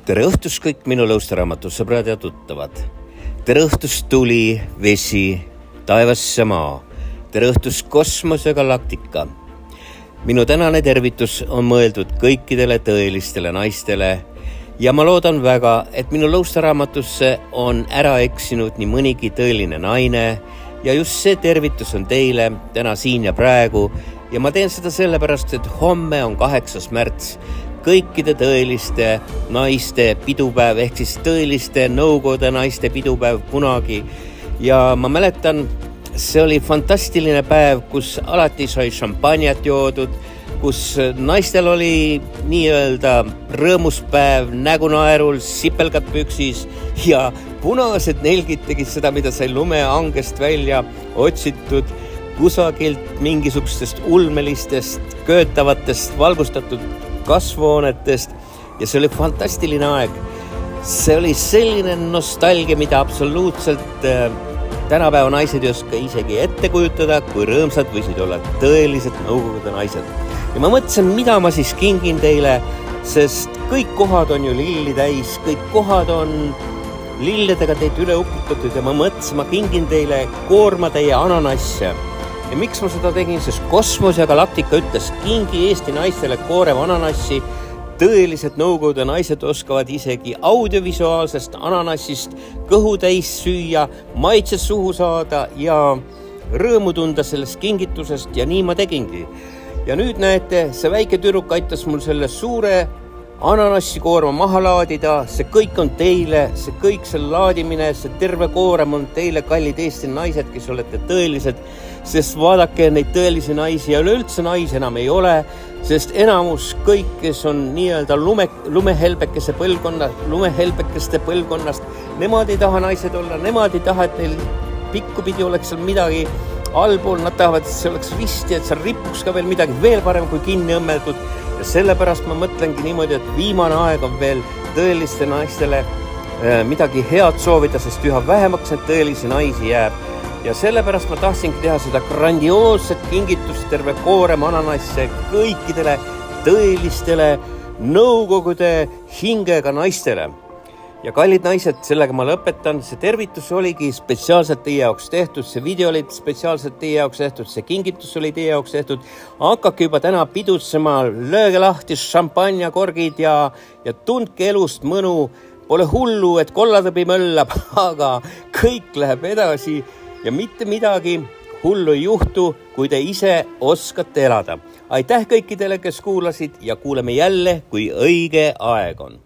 Tere õhtust kõik minu lõustaraamatu sõbrad ja tuttavad. Tere õhtust tuli, vesi, taevasse maa. Tere õhtust kosmos ja galaktika. Minu tänane tervitus on mõeldud kõikidele tõelistele naistele ja ma loodan väga, et minu lõustaraamatusse on ära eksinud nii mõnigi tõeline naine ja just see tervitus on teile täna siin ja praegu ja ma teen seda sellepärast, et homme on 8. märts kõikide tõeliste naiste pidupäev ehk siis tõeliste nõukogude naiste pidupäev kunagi ja ma mäletan, see oli fantastiline päev, kus alati sai šampanjat joodud, kus naistel oli nii-öelda rõõmus päev, nägu naerul, sipelgad püksis ja punased nelgid tegid seda, mida sai lumeangest välja otsitud kusagilt mingisugustest ulmelistest, köötavatest, valgustatud kasvuhoonetest ja see oli fantastiline aeg. See oli selline nostalgia, mida absoluutselt tänapäeva naised ei oska isegi ette kujutada, kui rõõmsad võisid olla tõelised nõukogude naised. Ja ma mõtlesin, mida ma siis kingin teile, sest kõik kohad on ju lilli täis, kõik kohad on lilledega teid üle uputatud ja ma mõtlesin, ma kingin teile koormatäie ananasse. Ja miks ma seda tegin, sest Kosmos ja Galaktika ütles, kingi Eesti naistele koorev ananassi. Tõelised nõukogude naised oskavad isegi audiovisuaalsest ananassist kõhu täis süüa, maitset suhu saada ja rõõmu tunda sellest kingitusest ja nii ma tegingi. Ja nüüd näete, see väike tüdruk aitas mul selle suure ananassikoorma maha laadida, see kõik on teile, see kõik selle laadimine, see terve koorem on teile, kallid Eesti naised, kes olete tõelised, sest vaadake neid tõelisi naisi ja üleüldse naisi enam ei ole, sest enamus kõik, kes on nii-öelda lumehelbekeste põlvkonnast, nemad ei taha naised olla, nemad ei taha, et neil pikkupidi oleks seal midagi allpool, nad tahavad, et see oleks risti, et seal ripuks ka veel midagi veel parem kui kinni õmmeldud ja sellepärast ma mõtlengi niimoodi, et viimane aeg on veel tõeliste naistele midagi head soovida, sest üha vähemaks need tõelisi naisi jääb. Ja sellepärast ma tahtsingi teha seda grandioosset kingitust terve koorem ananasse kõikidele tõelistele nõukogude hingega naistele. Ja kallid naised, sellega ma lõpetan. See tervitus oligi spetsiaalselt teie jaoks tehtud, see video oli spetsiaalselt teie jaoks tehtud, see kingitus oli teie jaoks tehtud. Hakake juba täna pidutsema, lööge lahti šampanjakorgid ja tundke elust mõnu. Pole hullu, et kollatõbi möllab, aga kõik läheb edasi ja mitte midagi hullu ei juhtu, kui te ise oskate elada. Aitäh kõikidele, kes kuulasid ja kuuleme jälle, kui õige aeg on.